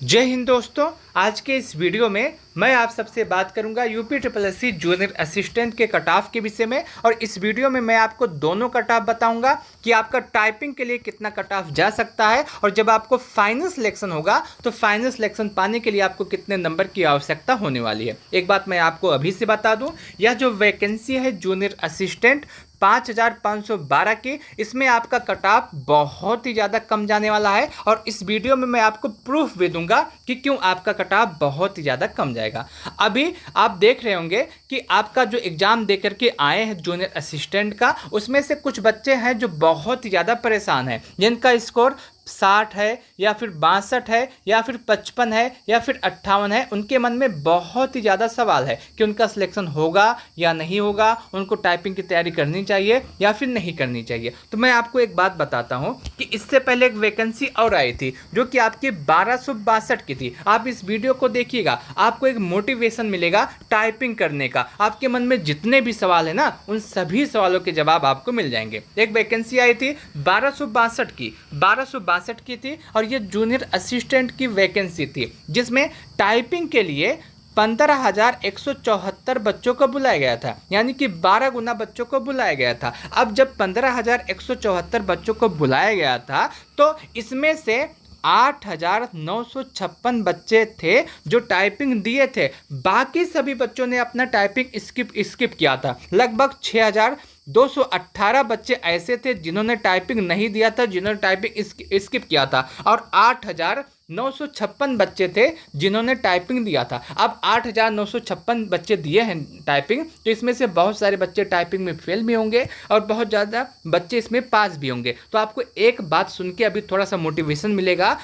जय हिंद दोस्तों। आज के इस वीडियो में मैं आप सबसे बात करूंगा UP triple S C junior assistant के कट ऑफ के विषय में। और इस वीडियो में मैं आपको दोनों कट ऑफ बताऊंगा कि आपका टाइपिंग के लिए कितना कट ऑफ जा सकता है, और जब आपको फाइनल सिलेक्शन होगा तो फाइनल सिलेक्शन पाने के लिए आपको कितने नंबर की आवश्यकता होने वाली है। एक बात मैं आपको अभी से बता दूं, यह जो वैकेंसी है जूनियर असिस्टेंट 5512 की, इसमें आपका कट ऑफ बहुत ही ज़्यादा कम जाने वाला है। और इस वीडियो में मैं आपको प्रूफ भी दूंगा कि क्यों आपका कट ऑफ बहुत ही ज़्यादा कम जाएगा। अभी आप देख रहे होंगे कि आपका जो एग्ज़ाम दे करके आए हैं जूनियर असिस्टेंट का, उसमें से कुछ बच्चे हैं जो बहुत ही ज़्यादा परेशान हैं, जिनका स्कोर 60 है या फिर 62 है या फिर 55 है या फिर 58 है। उनके मन में बहुत ही ज़्यादा सवाल है कि उनका सिलेक्शन होगा या नहीं होगा, उनको टाइपिंग की तैयारी करनी चाहिए या फिर नहीं करनी चाहिए। तो मैं आपको एक बात बताता हूं कि इससे पहले एक वैकेंसी और आई थी जो कि आपकी 1262 की थी। आप इस वीडियो को देखिएगा, आपको एक मोटिवेशन मिलेगा टाइपिंग करने का। आपके मन में जितने भी सवाल है ना, उन सभी सवालों के जवाब आपको मिल जाएंगे। एक वैकेंसी आई थी 1262 की थी, और ये जूनियर असिस्टेंट की वैकेंसी थी, जिसमें टाइपिंग के लिए 15,174 बच्चों को बुलाया गया था, यानी कि 12 गुना बच्चों को बुलाया गया था। अब जब 15,174 बच्चों को बुलाया गया था तो इसमें से 8,956 बच्चे थे जो टाइपिंग दिए थे। बाकी सभी बच्चों ने अपना टाइपिंग स्किप किया था। लगभग 6,218 बच्चे ऐसे थे जिन्होंने टाइपिंग नहीं दिया था, जिन्होंने टाइपिंग स्किप किया था, और 8,956 बच्चे थे जिन्होंने टाइपिंग दिया था। अब 8,956 बच्चे दिए हैं टाइपिंग, तो इसमें से बहुत सारे बच्चे टाइपिंग में फेल भी होंगे और बहुत ज़्यादा बच्चे इसमें पास भी होंगे। तो आपको एक बात सुन के अभी थोड़ा सा मोटिवेशन मिलेगा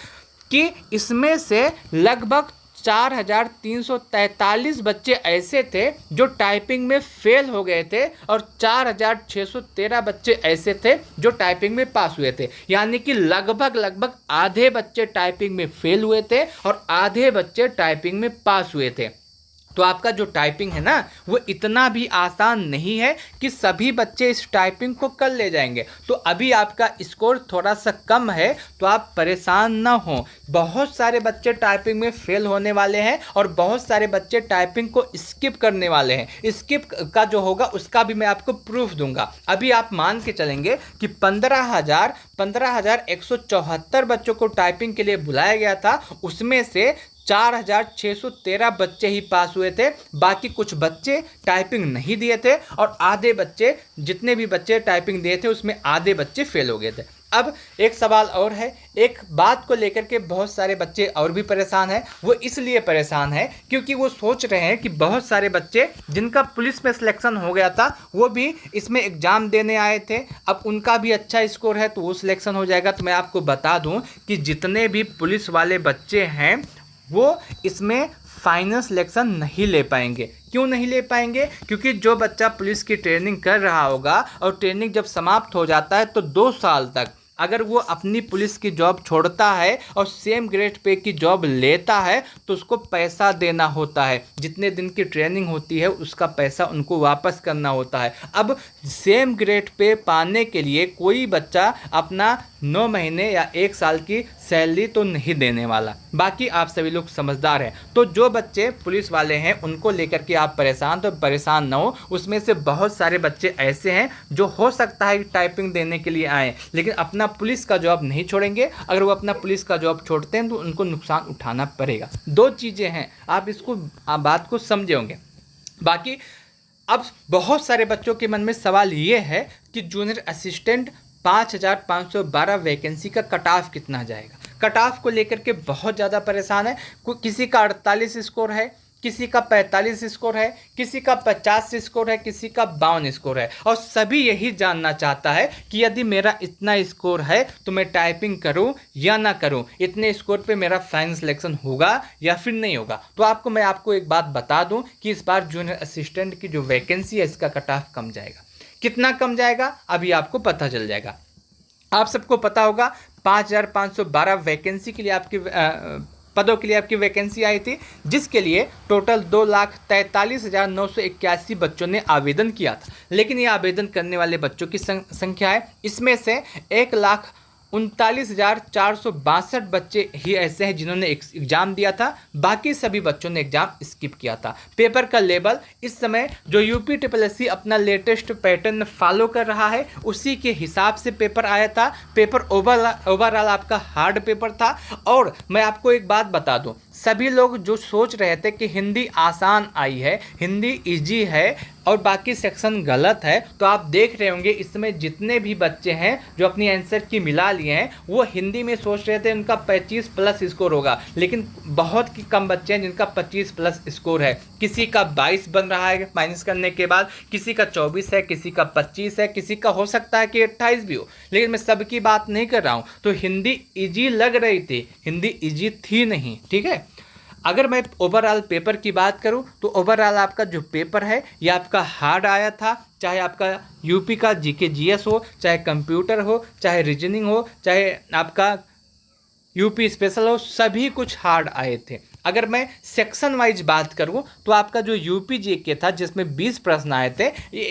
कि इसमें से लगभग 4,343 बच्चे ऐसे थे जो टाइपिंग में फेल हो गए थे, और 4,613 बच्चे ऐसे थे जो टाइपिंग में पास हुए थे। यानी कि लगभग आधे बच्चे टाइपिंग में फेल हुए थे और आधे बच्चे टाइपिंग में पास हुए थे। तो आपका जो टाइपिंग है ना, वो इतना भी आसान नहीं है कि सभी बच्चे इस टाइपिंग को कर ले जाएंगे। तो अभी आपका स्कोर थोड़ा सा कम है, तो आप परेशान ना हो। बहुत सारे बच्चे टाइपिंग में फेल होने वाले हैं और बहुत सारे बच्चे टाइपिंग को स्किप करने वाले हैं। स्किप का जो होगा उसका भी मैं आपको प्रूफ दूंगा। अभी आप मान के चलेंगे कि 15,174 बच्चों को टाइपिंग के लिए बुलाया गया था, उसमें से 4,613 बच्चे ही पास हुए थे। बाकी कुछ बच्चे टाइपिंग नहीं दिए थे, और आधे बच्चे, जितने भी बच्चे टाइपिंग दिए थे उसमें आधे बच्चे फेल हो गए थे। अब एक सवाल और है, एक बात को लेकर के बहुत सारे बच्चे और भी परेशान हैं। वो इसलिए परेशान है क्योंकि वो सोच रहे हैं कि बहुत सारे बच्चे जिनका पुलिस में सिलेक्शन हो गया था वो भी इसमें एग्ज़ाम देने आए थे, अब उनका भी अच्छा स्कोर है तो वो सिलेक्शन हो जाएगा। तो मैं आपको बता दूं कि जितने भी पुलिस वाले बच्चे हैं वो इसमें फाइनल सिलेक्शन नहीं ले पाएंगे। क्यों नहीं ले पाएंगे? क्योंकि जो बच्चा पुलिस की ट्रेनिंग कर रहा होगा और ट्रेनिंग जब समाप्त हो जाता है तो 2 साल तक अगर वो अपनी पुलिस की जॉब छोड़ता है और सेम ग्रेड पे की जॉब लेता है तो उसको पैसा देना होता है। जितने दिन की ट्रेनिंग होती है उसका पैसा उनको वापस करना होता है। अब सेम ग्रेड पे पाने के लिए कोई बच्चा अपना 9 महीने या 1 साल की सैलरी तो नहीं देने वाला। बाकी आप सभी लोग समझदार हैं। तो जो बच्चे पुलिस वाले हैं उनको लेकर के आप परेशान ना हो। उसमें से बहुत सारे बच्चे ऐसे हैं जो हो सकता है टाइपिंग देने के लिए आए, लेकिन अपना पुलिस का जॉब नहीं छोड़ेंगे। अगर वो अपना पुलिस का जॉब छोड़ते हैं तो उनको नुकसान उठाना पड़ेगा। 2 चीज़ें हैं, आप इसको बात को समझे होंगे। बाकी अब बहुत सारे बच्चों के मन में सवाल ये है कि जूनियर असिस्टेंट 5,512 वैकेंसी का कट ऑफ कितना जाएगा। कट ऑफ को लेकर के बहुत ज़्यादा परेशान है। किसी का 48 स्कोर है, किसी का 45 स्कोर है, किसी का 50 स्कोर है, किसी का 52 स्कोर है, और सभी यही जानना चाहता है कि यदि मेरा इतना स्कोर है तो मैं टाइपिंग करूं या ना करूं, इतने स्कोर पे मेरा फाइनल सिलेक्शन होगा या फिर नहीं होगा। तो मैं आपको एक बात बता दूं कि इस बार जूनियर असिस्टेंट की जो वैकेंसी है इसका कट ऑफ कम जाएगा। कितना कम जाएगा अभी आपको पता चल जाएगा। आप सबको पता होगा 5,512 वैकेंसी के लिए आपकी पदों के लिए आपकी वैकेंसी आई थी, जिसके लिए टोटल 2,43,981 बच्चों ने आवेदन किया था। लेकिन ये आवेदन करने वाले बच्चों की संख्या है, इसमें से 39,462 बच्चे ही ऐसे हैं जिन्होंने एग्ज़ाम दिया था, बाकी सभी बच्चों ने एग्ज़ाम स्किप किया था। पेपर का लेवल इस समय जो यूपी SSSC अपना लेटेस्ट पैटर्न फॉलो कर रहा है उसी के हिसाब से पेपर आया था। पेपर ओवरऑल आपका हार्ड पेपर था। और मैं आपको एक बात बता दूं, सभी लोग जो सोच रहे थे कि हिंदी आसान आई है, हिंदी इजी है और बाकी सेक्शन गलत है, तो आप देख रहे होंगे इसमें जितने भी बच्चे हैं जो अपनी आंसर की मिला लिए हैं वो हिंदी में सोच रहे थे उनका 25+ स्कोर होगा, लेकिन बहुत ही कम बच्चे हैं जिनका 25+ स्कोर है। किसी का 22 बन रहा है माइनस करने के बाद, किसी का 24 है, किसी का 25 है, किसी का हो सकता है कि 28 भी हो, लेकिन मैं सबकी बात नहीं कर रहा हूँ। तो हिंदी ईजी लग रही थी, हिंदी ईजी थी नहीं, ठीक है। अगर मैं ओवरऑल पेपर की बात करूं तो ओवरऑल आपका जो पेपर है ये आपका हार्ड आया था। चाहे आपका यूपी का जीके जीएस हो, चाहे कंप्यूटर हो, चाहे रीजनिंग हो, चाहे आपका यूपी स्पेशल हो, सभी कुछ हार्ड आए थे। अगर मैं सेक्शन वाइज बात करूं तो आपका जो यूपी जीके था जिसमें 20 प्रश्न आए थे,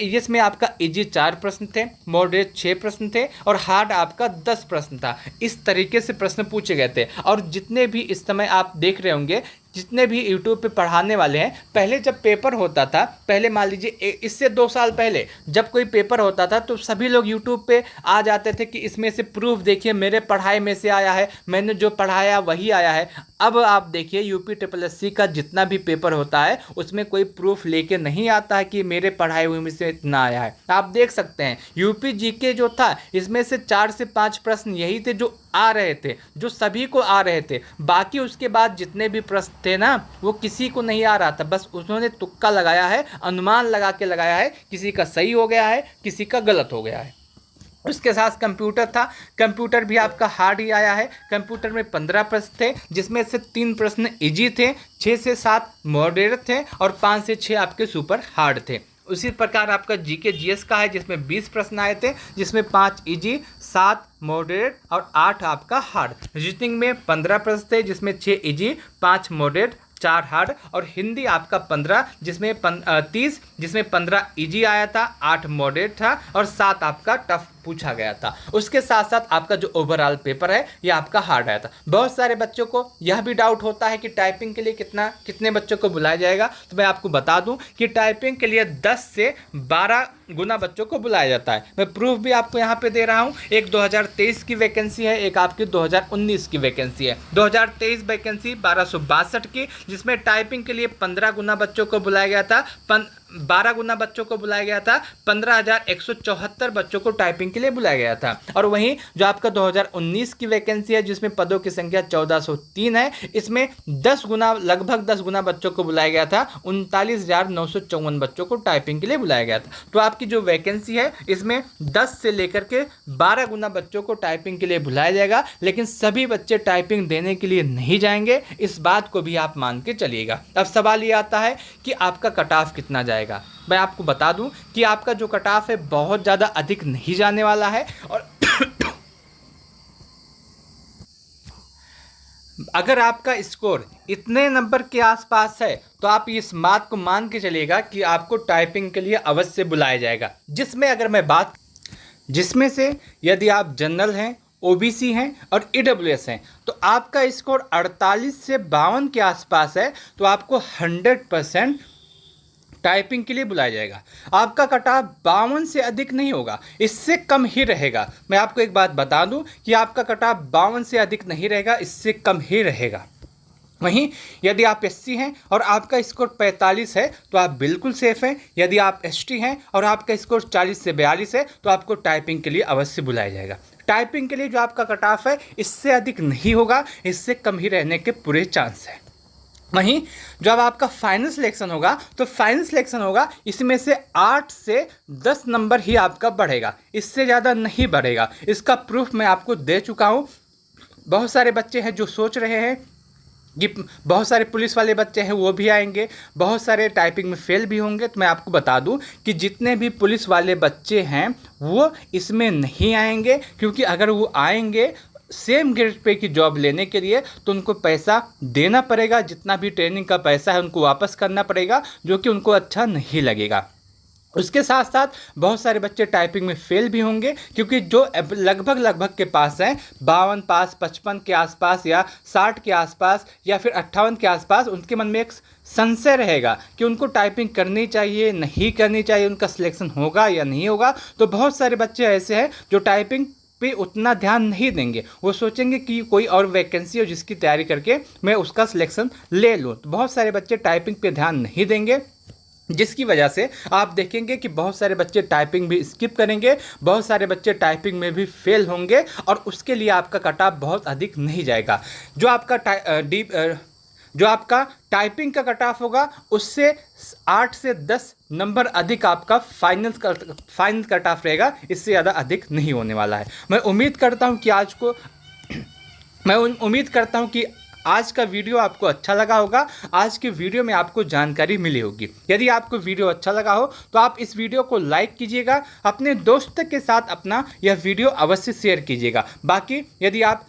जिसमें आपका इजी 4 प्रश्न थे, मॉडरेट 6 प्रश्न थे और हार्ड आपका 10 प्रश्न था। इस तरीके से प्रश्न पूछे गए थे। और जितने भी इस समय आप देख रहे होंगे, जितने भी यूट्यूब पे पढ़ाने वाले हैं, पहले जब पेपर होता था, पहले मान लीजिए इससे 2 साल पहले जब कोई पेपर होता था तो सभी लोग यूट्यूब पे आ जाते थे कि इसमें से प्रूफ देखिए मेरे पढ़ाई में से आया है, मैंने जो पढ़ाया वही आया है। अब आप देखिए यूपी SSSC का जितना भी पेपर होता है उसमें कोई प्रूफ लेके नहीं आता है कि मेरे पढ़ाई हुए में से इतना आया है। आप देख सकते हैं यूपी जीके जो था इसमें से 4 से 5 प्रश्न यही थे जो आ रहे थे, जो सभी को आ रहे थे। बाकी उसके बाद जितने भी प्रश्न थे ना वो किसी को नहीं आ रहा था, बस उन्होंने तुक्का लगाया है, अनुमान लगा के लगाया है, किसी का सही हो गया है, किसी का गलत हो गया है। उसके साथ कंप्यूटर था, कंप्यूटर भी आपका हार्ड ही आया है। कंप्यूटर में 15 प्रश्न थे जिसमें से 3 प्रश्न इजी थे, 6 से 7 मॉडरेट थे और 5 से 6 आपके सुपर हार्ड थे। उसी प्रकार आपका जीके जीएस का है जिसमें 20 प्रश्न आए थे, जिसमें 5 इजी, 7 मॉडरेट और 8 आपका हार्ड। रीजनिंग में 15 प्रश्न थे जिसमें 6 इजी, 5 मॉडरेट, 4 हार्ड। और हिंदी आपका 15 जिसमें 30 जिसमें 15 इजी आया था, 8 मॉडरेट था और 7 आपका टफ पूछा गया था। उसके साथ साथ आपका जो ओवरऑल पेपर है ये आपका हार्ड आया था। बहुत सारे बच्चों को यह भी डाउट होता है कि टाइपिंग के लिए कितने बच्चों को बुलाया जाएगा, तो मैं आपको बता दूं कि टाइपिंग के लिए 10 से 12 गुना बच्चों को बुलाया जाता है। मैं प्रूफ भी आपको यहाँ पे दे रहा हूँ। एक 2023 की वैकेंसी है, एक आपकी 2019 की वैकेंसी है। 2023 वैकेंसी 1262 की, जिसमें टाइपिंग के लिए 15 गुना बच्चों को बुलाया गया था, 12 गुना बच्चों को बुलाया गया था, 15,174 बच्चों को टाइपिंग के लिए बुलाया गया था। और वहीं जो आपका 2019 की वैकेंसी है जिसमें पदों की संख्या 1403 है, इसमें 10 गुना, लगभग 10 गुना बच्चों को बुलाया गया था, 39,954 बच्चों को टाइपिंग के लिए बुलाया गया था। तो आपकी जो वैकेंसी है इसमें 10 से लेकर के 12 गुना बच्चों को टाइपिंग के लिए बुलाया जाएगा, लेकिन सभी बच्चे टाइपिंग देने के लिए नहीं जाएंगे, इस बात को भी आप मान के चलिएगा। अब सवाल ये आता है कि आपका कट ऑफ कितना जाएगा। मैं आपको बता दूं कि आपका जो कट ऑफ है बहुत ज़्यादा अधिक नहीं जाने वाला है। और अगर आपका स्कोर इतने नंबर के आसपास है तो आप इस बात को मान के चलिएगा कि आपको टाइपिंग के लिए अवश्य बुलाया जाएगा। जिसमें से यदि आप जनरल हैं, ओबीसी हैं और ईडब्ल्यूएस हैं तो आपका स्कोर 48 से 52 के आसपास है तो आपको 100% टाइपिंग के लिए बुलाया जाएगा। आपका कट ऑफ 52 से अधिक नहीं होगा, इससे कम ही रहेगा। मैं आपको एक बात बता दूं कि आपका कट ऑफ 52 से अधिक नहीं रहेगा, इससे कम ही रहेगा। वहीं यदि आप एससी हैं और आपका स्कोर 45 है तो आप बिल्कुल सेफ हैं। यदि आप एसटी हैं और आपका स्कोर 40 से 42 है तो आपको टाइपिंग के लिए अवश्य बुलाया जाएगा। टाइपिंग के लिए जो आपका कट ऑफ है इससे अधिक नहीं होगा, इससे कम ही रहने के पूरे चांस है। वहीं जब आपका फाइनल सिलेक्शन होगा तो फाइनल सिलेक्शन होगा इसमें से 8 से 10 नंबर ही आपका बढ़ेगा, इससे ज़्यादा नहीं बढ़ेगा। इसका प्रूफ मैं आपको दे चुका हूँ। बहुत सारे बच्चे हैं जो सोच रहे हैं कि बहुत सारे पुलिस वाले बच्चे हैं वो भी आएंगे, बहुत सारे टाइपिंग में फेल भी होंगे। तो मैं आपको बता दूं कि जितने भी पुलिस वाले बच्चे हैं वो इसमें नहीं आएंगे, क्योंकि अगर वो आएंगे सेम ग्रेड पे की जॉब लेने के लिए तो उनको पैसा देना पड़ेगा, जितना भी ट्रेनिंग का पैसा है उनको वापस करना पड़ेगा, जो कि उनको अच्छा नहीं लगेगा। उसके साथ साथ बहुत सारे बच्चे टाइपिंग में फेल भी होंगे, क्योंकि जो लगभग के पास हैं 52 पास, 55 के आसपास या 60 के आसपास या फिर 58 के आसपास, उनके मन में एक संशय रहेगा कि उनको टाइपिंग करनी चाहिए नहीं करनी चाहिए, उनका सिलेक्शन होगा या नहीं होगा। तो बहुत सारे बच्चे ऐसे हैं जो टाइपिंग पे उतना ध्यान नहीं देंगे, वो सोचेंगे कि कोई और वैकेंसी हो जिसकी तैयारी करके मैं उसका सिलेक्शन ले लूँ। तो बहुत सारे बच्चे टाइपिंग पे ध्यान नहीं देंगे, जिसकी वजह से आप देखेंगे कि बहुत सारे बच्चे टाइपिंग भी स्किप करेंगे, बहुत सारे बच्चे टाइपिंग में भी फेल होंगे, और उसके लिए आपका कट ऑफ बहुत अधिक नहीं जाएगा। जो आपका टाइपिंग का कट ऑफ होगा उससे 8 से 10 नंबर अधिक आपका फाइनल कट ऑफ रहेगा, इससे ज़्यादा अधिक नहीं होने वाला है। मैं उम्मीद करता हूँ कि आज का वीडियो आपको अच्छा लगा होगा। आज के वीडियो में आपको जानकारी मिली होगी। यदि आपको वीडियो अच्छा लगा हो तो आप इस वीडियो को लाइक कीजिएगा, अपने दोस्त के साथ अपना यह वीडियो अवश्य शेयर कीजिएगा। बाकी यदि आप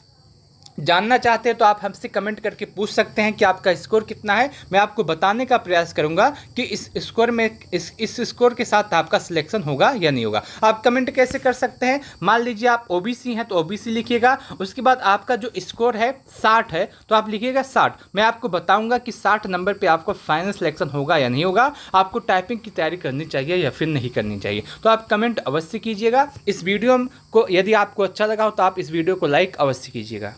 जानना चाहते हैं तो आप हमसे कमेंट करके पूछ सकते हैं कि आपका स्कोर कितना है। मैं आपको बताने का प्रयास करूंगा कि इस स्कोर में इस स्कोर के साथ आपका सिलेक्शन होगा या नहीं होगा। आप कमेंट कैसे कर सकते हैं? मान लीजिए आप ओबीसी हैं तो ओबीसी लिखिएगा, उसके बाद आपका जो स्कोर है 60 है तो आप लिखिएगा 60। मैं आपको बताऊँगा कि 60 नंबर पर आपको फाइनल सिलेक्शन होगा या नहीं होगा, आपको टाइपिंग की तैयारी करनी चाहिए या फिर नहीं करनी चाहिए। तो आप कमेंट अवश्य कीजिएगा। इस वीडियो को यदि आपको अच्छा लगा हो तो आप इस वीडियो को लाइक अवश्य कीजिएगा।